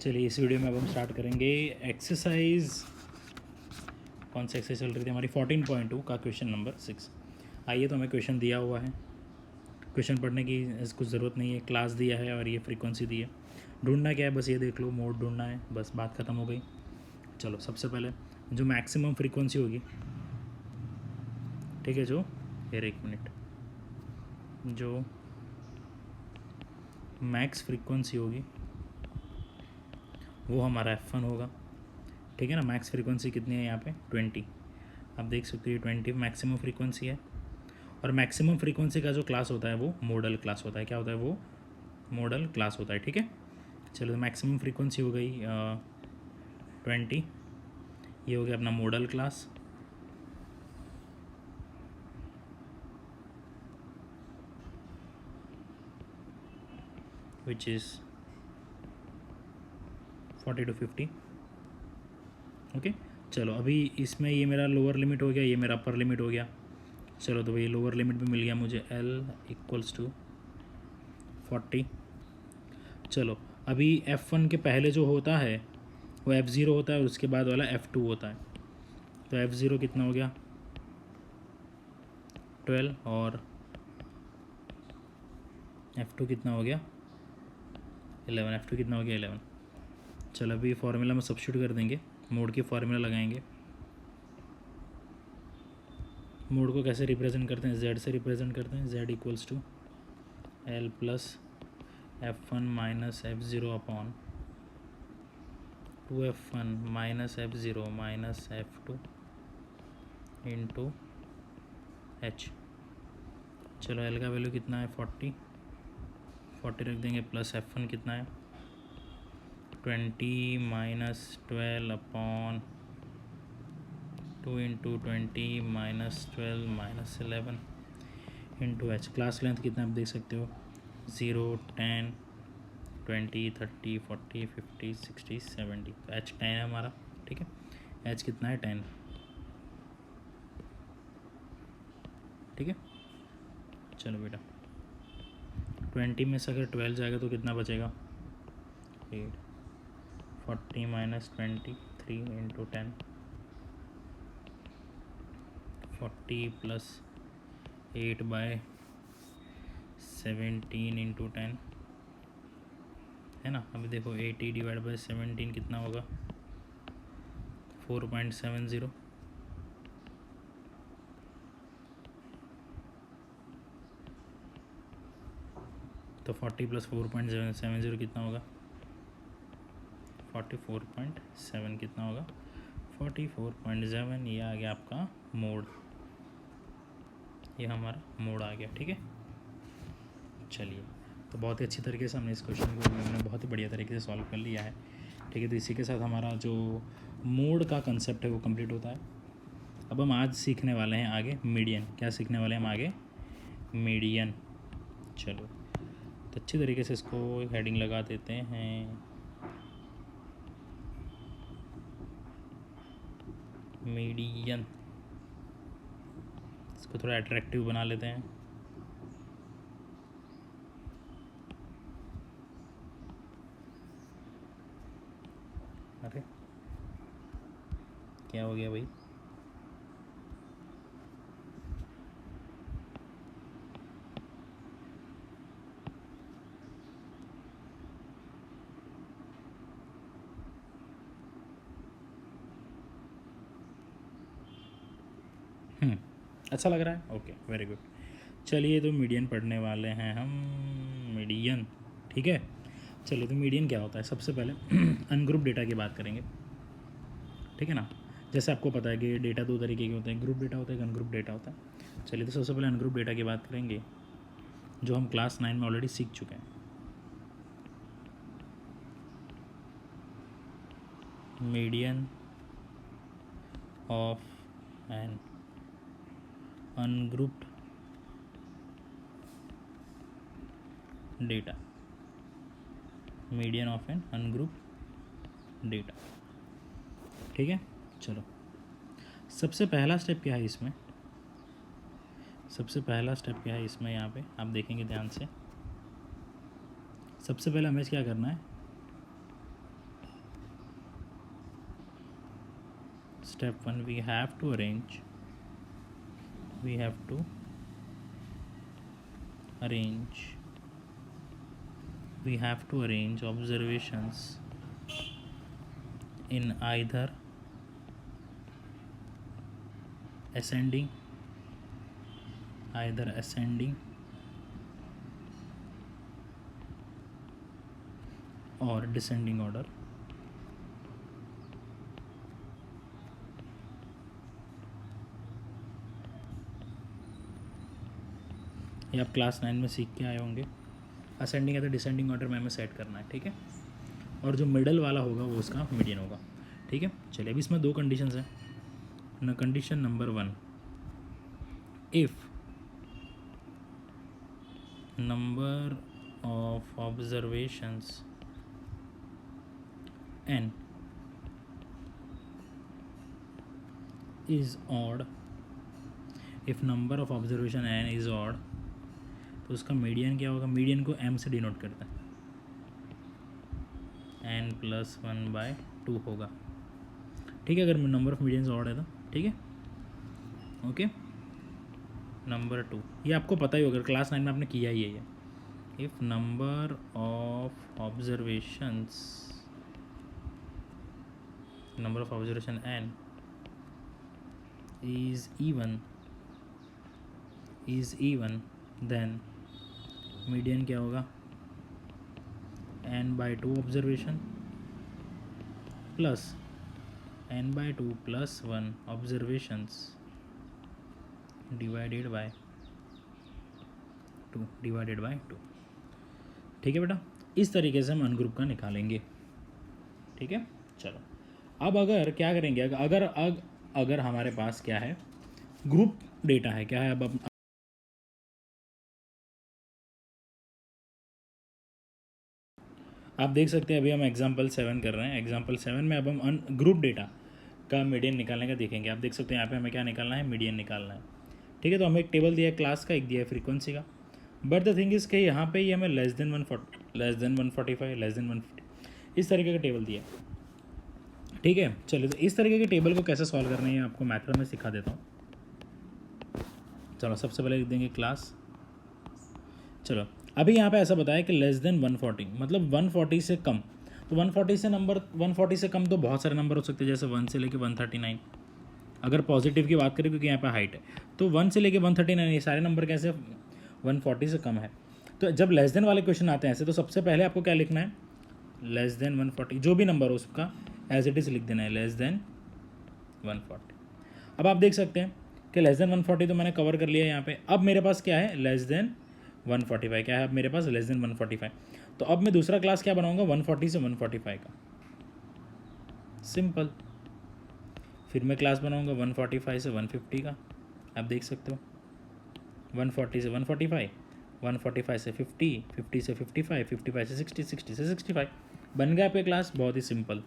चलिए इस वीडियो में अब हम स्टार्ट करेंगे एक्सरसाइज। कौन सी एक्सरसाइज चल रही थी हमारी 14.2 का क्वेश्चन नंबर 6। आइए, तो हमें क्वेश्चन दिया हुआ है, क्वेश्चन पढ़ने की कुछ ज़रूरत नहीं है, क्लास दिया है और ये फ्रीक्वेंसी दी है। ढूंढना क्या है, बस ये देख लो, मोड ढूंढना है, बस बात ख़त्म हो गई। चलो सबसे पहले जो मैक्सिमम फ्रीक्वेंसी होगी, ठीक है, जो यार एक मिनट, जो मैक्स फ्रीक्वेंसी होगी वो हमारा F1 होगा, ठीक है ना। मैक्स फ्रीक्वेंसी कितनी है यहाँ पे 20। आप देख सकते हो 20 मैक्सिमम फ्रीक्वेंसी है। और मैक्सिमम फ्रीक्वेंसी का जो क्लास होता है वो मॉडल क्लास होता है। क्या होता है वो? मॉडल क्लास होता है, ठीक है। चलो मैक्सिमम फ्रीक्वेंसी हो गई 20, ये हो गया अपना model class. Which is 40 to 50, okay. चलो अभी इसमें ये मेरा लोअर लिमिट हो गया, ये मेरा अपर लिमिट हो गया। चलो तो भाई लोअर लिमिट भी मिल गया मुझे, L = 40। चलो अभी F1 के पहले जो होता है वो F0 होता है और उसके बाद वाला F2 होता है। तो F0 कितना हो गया 12 और F2 कितना हो गया 11। F2 कितना हो गया 11। चलो अभी फार्मूला में सब्स्टिट्यूट कर देंगे, मोड की फार्मूला लगाएंगे। मोड को कैसे रिप्रेजेंट करते हैं? Z से रिप्रेजेंट करते हैं। Z = L + F1 - F0 upon 2F1 - F0 - F2 into H। चलो L का वैल्यू कितना है 40 रख देंगे, प्लस F1 कितना है 20 - 12 upon 2 into 20 - 12 - 11 into H। Class length कितना आप देख सकते हो 0 10 20 30 40 50 60 70। तो H 10 है हमारा, ठीक है। H कितना है 10, ठीक है। चलो बेटा 20 में से अगर 12 जाएगा तो कितना बचेगा 8। 40 - 20 3 इंटू 10, 40 + 8/17 इंटू 10 है ना। अभी देखो 80/17 कितना होगा 4.70। तो 40 + 4.70 कितना होगा 44.7 कितना होगा 44.7। ये आ गया आपका मोड, ये हमारा मोड आ गया, ठीक है। चलिए तो बहुत ही अच्छी तरीके से हमने इस क्वेश्चन को हमने बहुत ही बढ़िया तरीके से सॉल्व कर लिया है, ठीक है। तो इसी के साथ हमारा जो मोड का कंसेप्ट है वो कंप्लीट होता है। अब हम आज सीखने वाले हैं आगे मीडियन। क्या सीखने वाले हैं हम आगे? मीडियन। चलो तो अच्छी तरीके से इसको हेडिंग लगा देते हैं, मीडियन। इसको थोड़ा अट्रैक्टिव बना लेते हैं। अरे क्या हो गया भाई? अच्छा लग रहा है, ओके वेरी गुड। चलिए तो मीडियन पढ़ने वाले हैं हम, मीडियन, ठीक है। चलिए तो मीडियन क्या होता है, सबसे पहले अनग्रुप डेटा की बात करेंगे, ठीक है ना। जैसे आपको पता है कि डेटा दो तरीके के होते हैं, ग्रुप डेटा होता है, अनग्रुप डेटा होता है। चलिए तो सबसे पहले अनग्रुप डेटा की बात करेंगे, जो हम क्लास 9 में ऑलरेडी सीख चुके हैं। Median of an ungrouped data, median of an ungrouped data, ठीक है। चलो सबसे पहला स्टेप क्या है इसमें, सबसे पहला स्टेप क्या है इसमें, यहाँ पे आप देखेंगे ध्यान से। सबसे पहले हमें क्या करना है, step 1 we have to arrange observations in either ascending or descending order. ये आप क्लास 9 में सीख के आए होंगे। असेंडिंग या तो डिसेंडिंग ऑर्डर में हमें सेट करना है, ठीक है। और जो मिडल वाला होगा वो उसका मीडियन होगा, ठीक है। चलिए, अभी इसमें 2 कंडीशंस हैं ना। Condition number 1, if number of observations n is odd, if number of observation n is odd, तो उसका मीडियन क्या होगा? मीडियन को m से डिनोट करता है, n+1/2 होगा, ठीक है। अगर नंबर ऑफ मीडियंस ऑड है तो, ठीक है, ओके। नंबर 2, ये आपको पता ही होगा, क्लास 9 में आपने किया ही है। If number of observation n is even then median क्या होगा? n/2 observation plus n/2 + 1 observations divided by 2 ठीक है बेटा। इस तरीके से हम अनग्रुप का निकालेंगे, ठीक है। चलो, अब अगर क्या करेंगे, अगर हमारे पास क्या है, ग्रुप डेटा है, क्या है, अब आप देख सकते हैं अभी हम एग्जाम्पल 7 कर रहे हैं। एग्जाम्पल 7 में अब हम ग्रुप डेटा का मीडियन निकालने का देखेंगे। आप देख सकते हैं यहाँ पे हमें क्या निकालना है? मीडियन निकालना है, ठीक है। तो हमें एक टेबल दिया है क्लास का, एक दिया है फ्रीक्वेंसी का। बट द थिंग इज़ कि यहाँ पे ही हमें लेस देन 145, लेस देन 150 इस तरीके का टेबल दिया है, ठीक है। चलिए, तो इस तरीके के टेबल को कैसे सॉल्व करना है आपको मैथड में सिखा देता हूँ। चलो, सबसे पहले लिख देंगे क्लास। चलो, अभी यहाँ पे ऐसा बताया कि लेस देन 140 मतलब 140 से कम। तो 140 से कम तो बहुत सारे नंबर हो सकते हैं, जैसे 1 से लेके 139, अगर पॉजिटिव की बात करें, क्योंकि यहाँ पे हाइट है। तो 1 से लेके 139 ये सारे नंबर कैसे 140 से कम है। तो जब लेस देन वाले क्वेश्चन आते हैं ऐसे, तो सबसे पहले आपको क्या लिखना है? लेस देन 140, जो भी नंबर हो उसका एज इट इज़ लिख देना है, लेस देन 140। अब आप देख सकते हैं कि लेस देन 140 तो मैंने कवर कर लिया यहाँ पे। अब मेरे पास क्या है? लेस देन 145 क्या है अब मेरे पास? Less than 145। तो अब मैं दूसरा क्लास क्या बनाऊंगा? 140 से 145 का, सिंपल। फिर मैं क्लास बनाऊंगा 145 से 150 का, आप देख सकते हो। 140 से 145, 145 से 50, 50 से 55, 55 से 60, 60 से 65, बन गया आपके क्लास, बहुत ही सिंपल।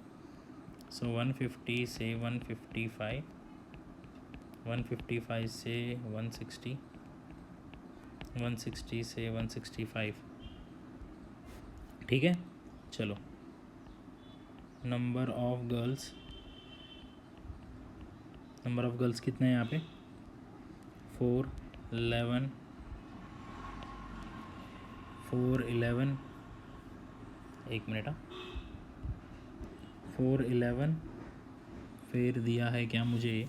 सो 150 से 155, 155 से 160, 160 से 165, ठीक है। चलो, नंबर ऑफ गर्ल्स कितने हैं यहाँ पे? 4, 11, एक मिनट, 4, 11, फिर दिया है क्या मुझे?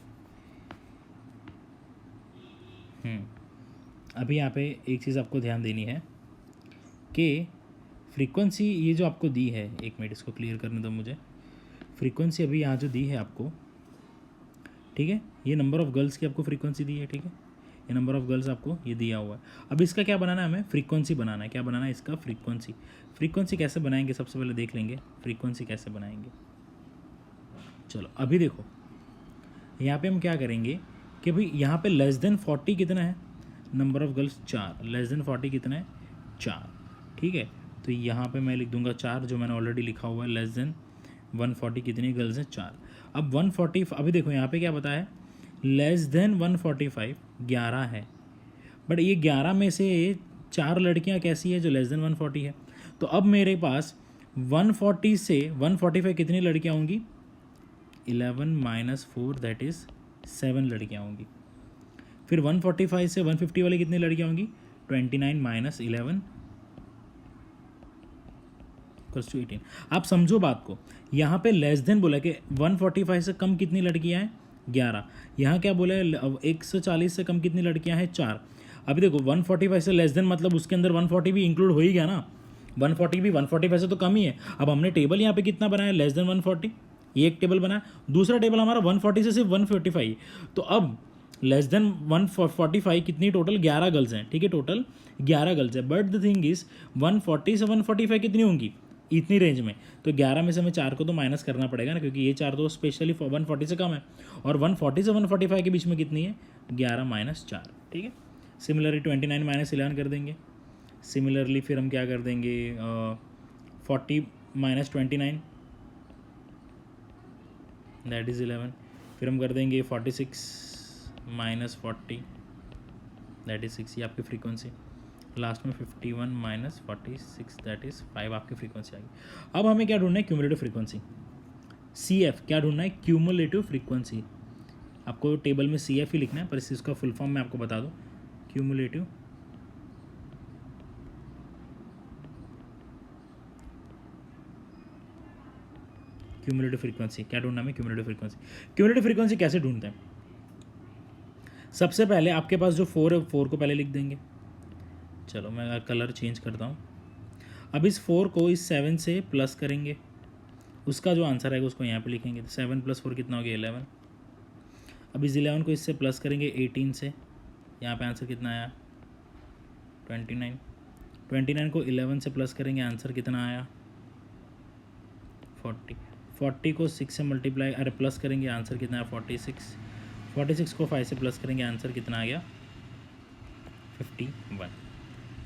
अभी यहाँ पे एक चीज़ आपको ध्यान देनी है कि फ्रीक्वेंसी ये जो आपको दी है, एक मिनट इसको क्लियर करने दो मुझे। फ्रीक्वेंसी अभी यहाँ जो दी है आपको, ठीक है, ये नंबर ऑफ़ गर्ल्स की आपको फ्रीक्वेंसी दी है, ठीक है। ये नंबर ऑफ़ गर्ल्स आपको ये दिया हुआ है। अब इसका क्या बनाना है? हमें फ्रीक्वेंसी बनाना है। क्या बनाना है इसका? फ्रीक्वेंसी कैसे बनाएंगे? सबसे पहले देख लेंगे फ्रीक्वेंसी कैसे बनाएंगे। चलो, अभी देखो यहाँ पे हम क्या करेंगे कि भाई यहाँ पे लेस देन 40 कितना है? Number of girls 4, less than 40 कितना है? 4, ठीक है। तो यहाँ पे मैं लिख दूंगा 4, जो मैंने ऑलरेडी लिखा हुआ है। लेस देन 140 कितनी गर्ल्स हैं? 4। अब 140, अभी देखो यहाँ पे क्या बताया? लेस देन 145 11 है, बट ये 11 में से 4 लड़कियाँ कैसी है जो लेस देन 140 है। तो अब मेरे पास 140 से 145 कितनी लड़कियाँ होंगी? 11 माइनस 4 दैट इज़ 7 लड़कियाँ होंगी। फिर 145 से 150 वाली कितनी लड़कियाँ होंगी? 29 माइनस 11 इक्वल्स टू 18। आप समझो बात को, यहाँ पे लेस देन बोला कि 145 से कम कितनी लड़कियाँ हैं? 11। यहाँ क्या बोला है? 140 से कम कितनी लड़कियाँ हैं? 4। अभी देखो 145 से लेस देन मतलब उसके अंदर 140 भी इंक्लूड हो ही गया ना, 140 भी 145 से तो कम ही है। अब हमने टेबल यहाँ पे कितना बनाया? लेस देन 140, ये एक टेबल बनाया। दूसरा टेबल हमारा 140 से सिर्फ 145, तो अब लेस देन 145 कितनी टोटल? 11 गर्ल्स हैं, ठीक है, टोटल 11 गर्ल्स है। बट द थिंग इज 140 से 145 कितनी होंगी? इतनी रेंज में। तो 11 में से हमें 4 को तो माइनस करना पड़ेगा ना, क्योंकि ये 4 तो स्पेशली 140 से कम है, और 140 से 145 के बीच में कितनी है? 11 माइनस 4, ठीक है। सिमिलरली 29 माइनस 11 कर देंगे। सिमिलरली फिर हम क्या कर देंगे? 40 माइनस 29 दैट इज़ 11। फिर हम कर देंगे 46 माइनस 40 दैट इज़ 6, ये आपकी फ्रीक्वेंसी। लास्ट में 51 माइनस 46 दैट इज़ 5 आपकी फ्रीक्वेंसी आ गई। अब हमें क्या ढूंढना है? क्यूमुलेटिव फ्रीक्वेंसी, CF क्या ढूंढना है? Cumulative frequency. आपको टेबल में CF ही लिखना है, पर इसका फुल फॉर्म मैं आपको बता दूँ, क्यूमुलेटिव फ्रीक्वेंसी। क्या ढूंढना है? Cumulative frequency. क्यूमुलेटिव फ्रीक्वेंसी कैसे ढूंढते हैं? सबसे पहले आपके पास जो 4 है, 4 को पहले लिख देंगे। चलो मैं कलर चेंज करता हूँ। अब इस 4 को इस 7 से प्लस करेंगे, उसका जो आंसर आएगा उसको यहाँ पे लिखेंगे। तो 7 + 4 कितना हो गया? 11। अब इस 11 को इससे प्लस करेंगे 18 से, यहाँ पे आंसर कितना आया? 29। 29 को 11 से प्लस करेंगे, आंसर कितना आया? 40। 40 को 6 से मल्टीप्लाई प्लस करेंगे, आंसर कितना आया? 46। 46 को 5 से प्लस करेंगे, आंसर कितना आ गया? 51,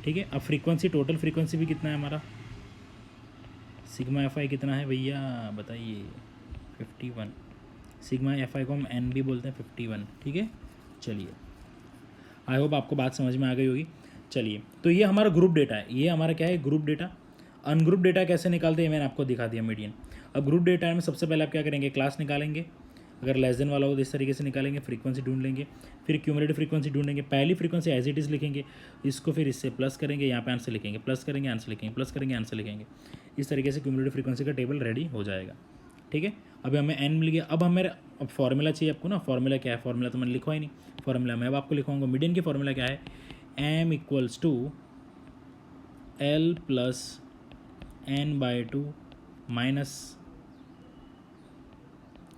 ठीक है। अब फ्रीक्वेंसी, टोटल फ्रीक्वेंसी भी कितना है हमारा? सिग्मा FI कितना है भैया बताइए? 51। सिग्मा FI को हम N भी बोलते हैं, 51, ठीक है। चलिए, आई होप आपको बात समझ में आ गई होगी। चलिए, तो ये हमारा ग्रुप डेटा है। ये हमारा क्या है? Group data. अनग्रुप डेटा कैसे निकालते हैं मैंने आपको दिखा दिया, मीडियन। अब ग्रुप डेटा में सबसे पहले आप क्या करेंगे? क्लास निकालेंगे, अगर लेस देन वाला हो तो इस तरीके से निकालेंगे, फ्रीक्वेंसी ढूंढ लेंगे, फिर क्यूमुलेटिव फ्रीक्वेंसी ढूंढेंगे। पहली फ्रीक्वेंसी एज इट इज़ लिखेंगे, इसको फिर इससे प्लस करेंगे, यहाँ पे आंसर लिखेंगे, प्लस करेंगे आंसर लिखेंगे, प्लस करेंगे आंसर लिखेंगे। इस तरीके से क्यूमुलेटिव फ्रीक्वेंसी का टेबल रेडी हो जाएगा, ठीक है। अभी हमें N मिल गया। अब हमें फॉर्मूला चाहिए आपको ना। फॉर्मूला क्या है? फॉर्मूला तो मैंने लिखवा ही नहीं, फॉर्मूला मैं अब आपको लिखवाऊंगा। मीडियन की फॉर्मूला क्या है? M = L + N/2 minus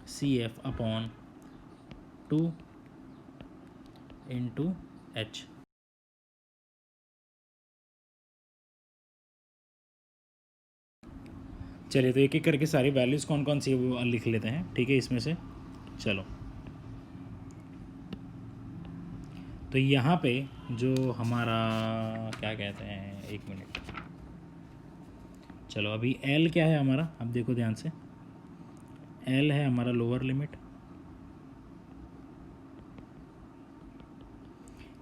CF upon 2 × H। चलिए, तो एक एक करके सारी वैल्यूज़ कौन कौन सी है वो लिख लेते हैं, ठीक है, इसमें से। चलो, तो यहाँ पे जो हमारा क्या कहते हैं, 1 मिनट। चलो, अभी L क्या है हमारा? अब देखो ध्यान से, L है हमारा लोअर लिमिट।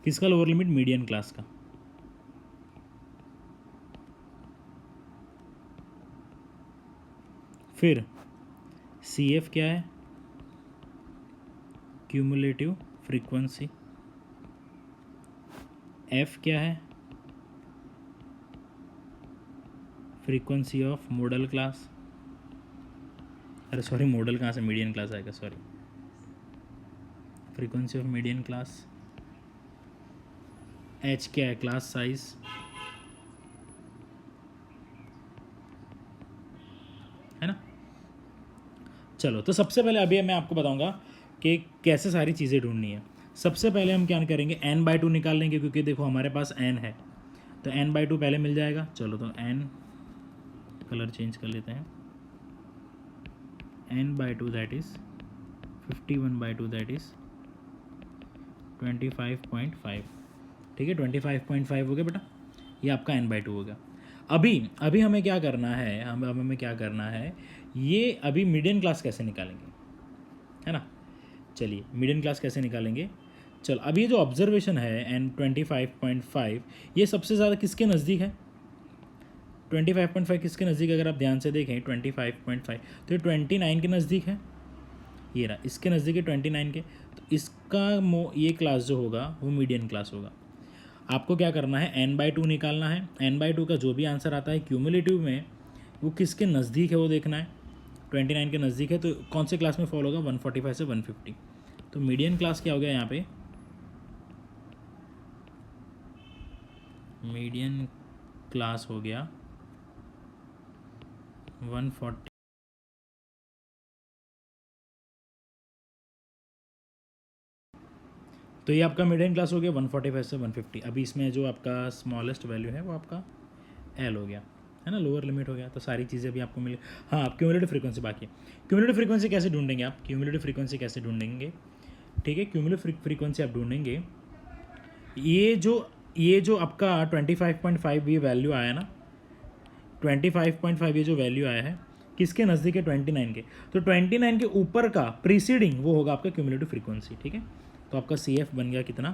किसका लोअर लिमिट? मीडियन क्लास का। फिर CF क्या है? Cumulative frequency. F क्या है? Frequency of model class. अरे सॉरी, मॉडल कहाँ से? मीडियन क्लास आएगा, sorry. Frequency of median class. H क्या है? Class size. है ना। चलो, तो सबसे पहले अभी मैं आपको बताऊंगा कि कैसे सारी चीज़ें ढूंढनी है। सबसे पहले हम क्या करेंगे? N/2 निकाल लेंगे, क्योंकि देखो हमारे पास N है, तो N/2 पहले मिल जाएगा। चलो, तो N, कलर चेंज कर लेते हैं, N/2 that is 51/2 that is 25.5, ठीक है। 25.5 हो गया बेटा, ये आपका N/2 होगा। अभी हमें क्या करना है? हमें क्या करना है? ये अभी मीडियन क्लास कैसे निकालेंगे, है ना। चलिए, मीडियन क्लास कैसे निकालेंगे? चल, अब ये जो ऑब्जर्वेशन है N 25.5, ये सबसे ज़्यादा किसके नज़दीक है? 25.5 किसके नज़दीक? अगर आप ध्यान से देखें 25.5, तो ये 29 के नज़दीक है। ये रहा, इसके नज़दीक है 29 के, तो इसका ये क्लास जो होगा वो मीडियन क्लास होगा। आपको क्या करना है, n/2 निकालना है। n/2 का जो भी आंसर आता है क्यूमुलेटिव में वो किसके नज़दीक है वो देखना है। 29 के नज़दीक है तो कौन से क्लास में फॉल होगा, 145 से 150। तो मीडियन क्लास क्या हो गया यहाँ पे, मीडियन क्लास हो गया 140। तो ये आपका मीडियन क्लास हो गया 145 से 150। अभी इसमें जो आपका स्मॉलेस्ट वैल्यू है वो आपका एल हो गया, है ना, लोअर लिमिट हो गया। तो सारी चीज़ें अभी आपको मिली। हाँ, आप क्यूमुलेटिव फ्रीक्वेंसी बाकी है। क्यूमुलेटिव फ्रीक्वेंसी कैसे ढूंढेंगे आप, क्यूमुलेटिव फ्रीक्वेंसी कैसे ढूंढेंगे, ठीक है। क्यूमुलेटिव फ्रीक्वेंसी आप ढूंढेंगे, ये जो आपका 25.5 ये वैल्यू आया ना, 25.5 ये जो वैल्यू आया है किसके नज़दीक है, 29 के। तो 29 के ऊपर का प्रीसीडिंग वो होगा आपका क्यूमुलेटिव फ्रीक्वेंसी, ठीक है। तो आपका सी एफ बन गया कितना,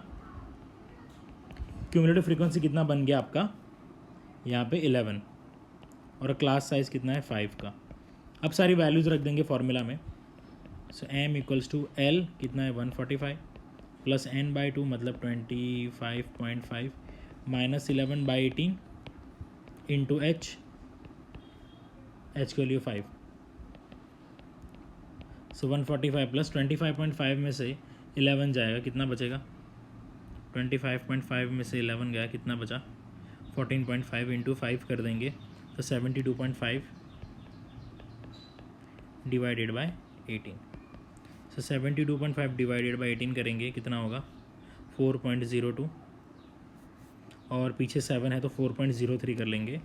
क्यूमुलेटिव फ्रीक्वेंसी कितना बन गया आपका यहाँ पे 11, और क्लास साइज कितना है 5 का। अब सारी वैल्यूज़ रख देंगे फॉर्मूला में। सो m इक्वल्स टू एल कितना है 145 प्लस n/2 मतलब 25.5 माइनस 11/18 इंटू h के लिए 5। सो 145 प्लस 25.5 में से 11 जाएगा, कितना बचेगा, 25.5 में से 11 गया, कितना बचा 14.5 इंटू 5 कर देंगे तो 72.5 divided by 18। So 72.5 divided by 18 करेंगे, कितना होगा 4.02, और पीछे 7 है तो 4.03 कर लेंगे,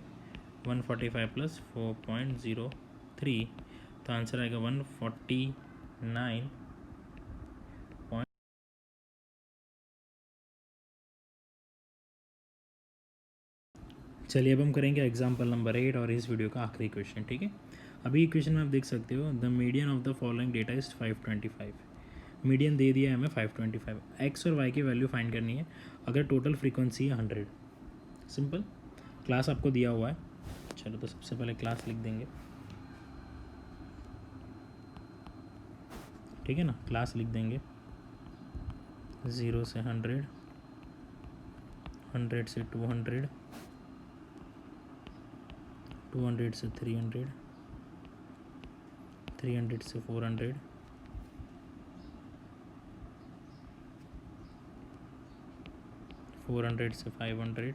145 प्लस 4.03, तो आंसर आएगा 149। चलिए अब हम करेंगे एग्जाम्पल नंबर 8 और इस वीडियो का आखिरी क्वेश्चन, ठीक है। अभी क्वेश्चन में आप देख सकते हो, the median of the following data is 525। Median दे दिया है हमें 525, एक्स और वाई की वैल्यू फाइंड करनी है अगर टोटल फ्रीक्वेंसी है 100। सिंपल, क्लास आपको दिया हुआ है। चलो तो सबसे पहले क्लास लिख देंगे, ठीक है ना। क्लास लिख देंगे 0 से 100, 100 से 200, 200 से 300, 300 से 400, 400 से 500,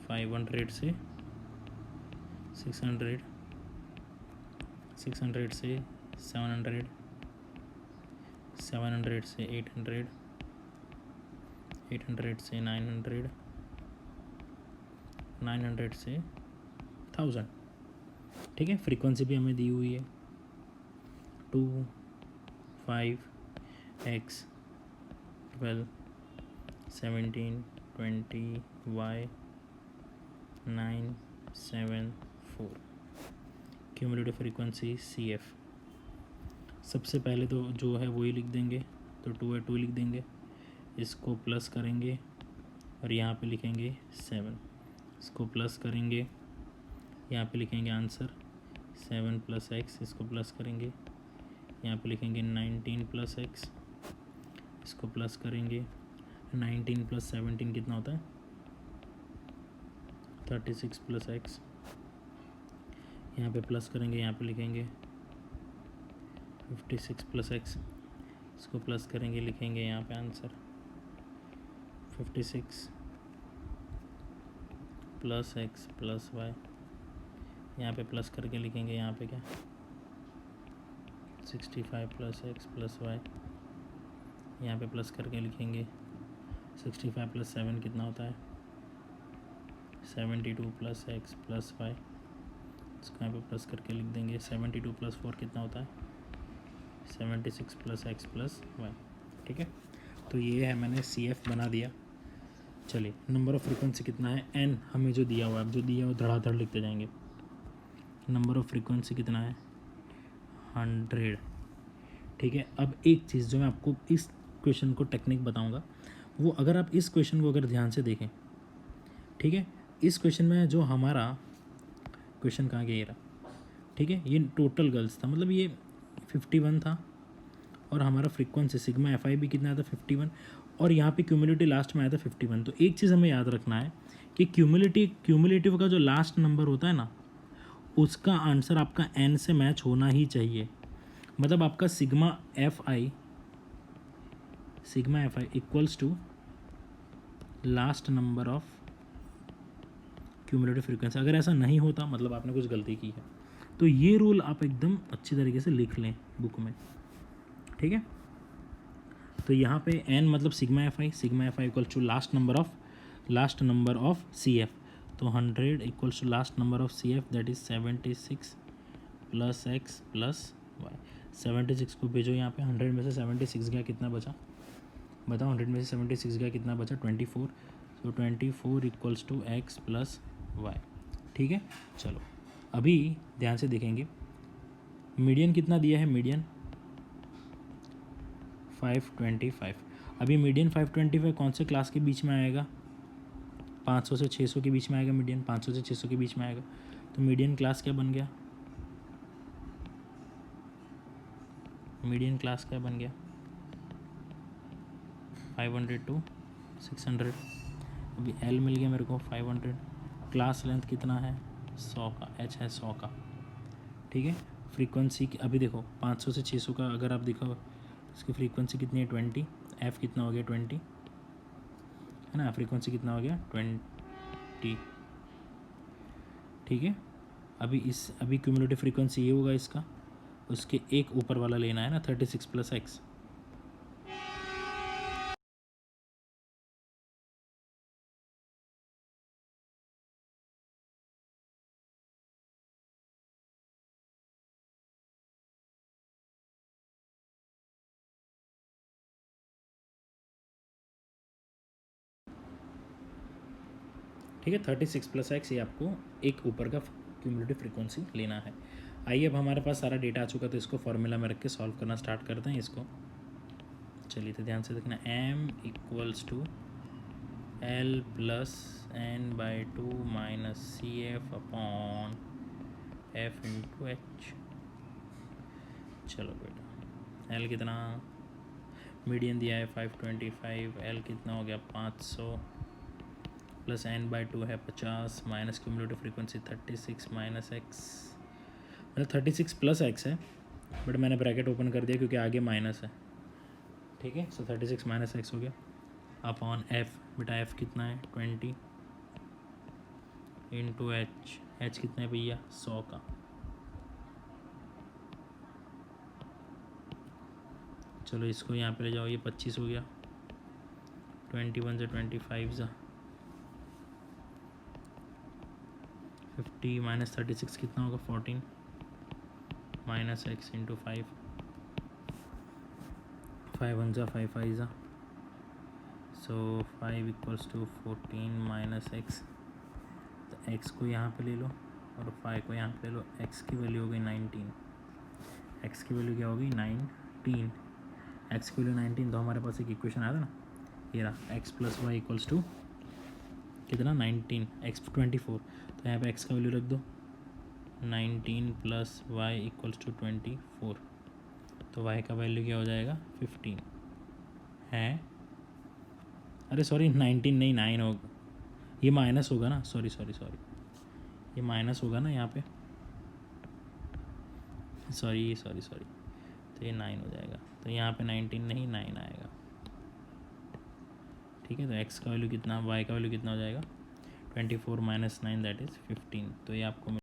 500 से 600, 600 से 700, 700 से 800, 800 से 900, 900 से 1000, ठीक है। फ्रीक्वेंसी भी हमें दी हुई है 2, 5, x, 12, 17, 20, y, 9, 7, 4। Cumulative frequency C F. सबसे पहले तो जो है वही लिख देंगे, तो 2 है 2 लिख देंगे, इसको प्लस करेंगे और यहाँ पे लिखेंगे 7, इसको प्लस करेंगे, यहाँ पे लिखेंगे आंसर 7 प्लस एक्स, इसको प्लस करेंगे, यहाँ पे लिखेंगे 19 प्लस एक्स, इसको प्लस करेंगे, 19 प्लस 17 कितना होता है 36 प्लस एक्स, यहाँ पे प्लस करेंगे, यहाँ पे लिखेंगे 56 प्लस एक्स, इसको प्लस करेंगे, लिखेंगे यहाँ पे answer 56 plus x plus y, यहाँ पे प्लस करके लिखेंगे, यहाँ पे क्या 65 प्लस एक्स प्लस वाई, यहाँ पे प्लस करके लिखेंगे 65 प्लस 7 कितना होता है 72 प्लस एक्स प्लस वाई, इसको यहाँ पे प्लस करके लिख देंगे 72 प्लस 4 कितना होता है 76 प्लस एक्स प्लस वाई, ठीक है। तो ये है, मैंने सी एफ बना दिया। चलिए नंबर ऑफ़ फ्रीक्वेंसी कितना है, एन हमें जो दिया हुआ है, जो दिया हुआ धड़ाधड़ लिखते जाएंगे। नंबर ऑफ़ फ्रीक्वेंसी कितना है 100, ठीक है। अब एक चीज़ जो मैं आपको इस क्वेश्चन को टेक्निक बताऊंगा, वो अगर आप इस क्वेश्चन को अगर ध्यान से देखें, ठीक है, इस क्वेश्चन में जो हमारा क्वेश्चन कहाँ गया ये रहा, ठीक है, ये टोटल गर्ल्स था, मतलब ये 51 था, और हमारा फ्रीक्वेंसी सिग्मा एफ आई भी कितना आया था 51, और यहाँ पे क्यूमुलेटिव लास्ट में आया था 51। तो एक चीज़ हमें याद रखना है कि क्यूमुलेटिव का जो लास्ट नंबर होता है ना, उसका आंसर आपका एन से मैच होना ही चाहिए। मतलब आपका sigma f i equals to last number of cumulative frequency. अगर ऐसा नहीं होता मतलब आपने कुछ गलती की है। तो ये रूल आप एकदम अच्छी तरीके से लिख लें बुक में, ठीक है। तो यहाँ पे एन मतलब sigma f i equals to last number of c f. तो 100 equals to last number of c f, that is 76 plus x plus y. 76 को भेजो यहाँ पे, 100 में से 76 गया, कितना बचा बताओ, 100 में से 76 गया, कितना बचा 24। तो 24 equals to x plus y, ठीक है। चलो अभी ध्यान से देखेंगे, मीडियन कितना दिया है, मीडियन 525। अभी मीडियन 525 कौन से क्लास के बीच में आएगा, 500 से 600 के बीच में आएगा मीडियन, 500 से 600 के बीच में आएगा। तो मीडियन क्लास क्या बन गया, मीडियन क्लास क्या बन गया 500 to 600। अभी एल मिल गया मेरे को 500, क्लास लेंथ कितना है 100 का, एच है 100 का, ठीक है। फ्रीक्वेंसी अभी देखो 500 से 600 का अगर आप देखो, इसकी फ्रीक्वेंसी कितनी है 20, एफ कितना हो गया 20 है ना, फ्रीक्वेंसी कितना हो गया 20, ठीक है। अभी क्यूमुलेटिव फ्रीक्वेंसी ये होगा इसका, उसके एक ऊपर वाला लेना है ना 36 प्लस एक्स। ठीक है, 36 प्लस एक्स, ये आपको एक ऊपर का क्यूमुलेटिव फ्रीक्वेंसी लेना है। आइए अब हमारे पास सारा डेटा आ चुका, तो इसको फॉर्मूला में रख के सॉल्व करना स्टार्ट करते हैं इसको। चलिए तो ध्यान से देखना, m equals to l plus n by 2 minus c f upon f into h. चलो बेटा, एल कितना, मीडियन दिया है 525, एल कितना हो गया 500 प्लस एन बाई 2 है 50 minus cumulative frequency 36 minus x, मतलब 36 प्लस एक्स है, बट मैंने ब्रैकेट ओपन कर दिया क्योंकि आगे माइनस है, ठीक है। सो 36 माइनस एक्स हो गया अपॉन एफ, बेटा एफ कितना है 20 इंटू एच, एच कितना है भैया 100 का। चलो इसको यहाँ पे ले जाओ, ये 25 हो गया, 21 से 25 जा 50 माइनस 36 कितना होगा 14 माइनस एक्स इंटू 5, 5 1 जा 5 5 जा, सो 5 इक्वल्स टू 14 माइनस एक्स। तो एक्स को यहाँ पे ले लो और 5 को यहाँ पे ले लो, एक्स की वैल्यू हो गई 19, एक्स की वैल्यू क्या होगी 19, एक्स की वैल्यू 19। तो हमारे पास एक इक्वेशन आया था ना, ये रहा x plus y equals to कितना 19, एक्स 24। तो यहाँ पे एक्स का वैल्यू रख दो 19 प्लस वाई इक्वल्स टू 24। तो वाई का वैल्यू क्या हो जाएगा 15 है, अरे सॉरी 19 नहीं 9 होगा, ये माइनस होगा ना, सॉरी ये माइनस होगा ना यहाँ पे, सॉरी तो ये 9 हो जाएगा। तो यहाँ पे 19 नहीं 9 आएगा, ठीक है। तो x का वैल्यू कितना, y का वैल्यू कितना हो जाएगा 24 माइनस 9 दैट इज़ 15। तो ये आपको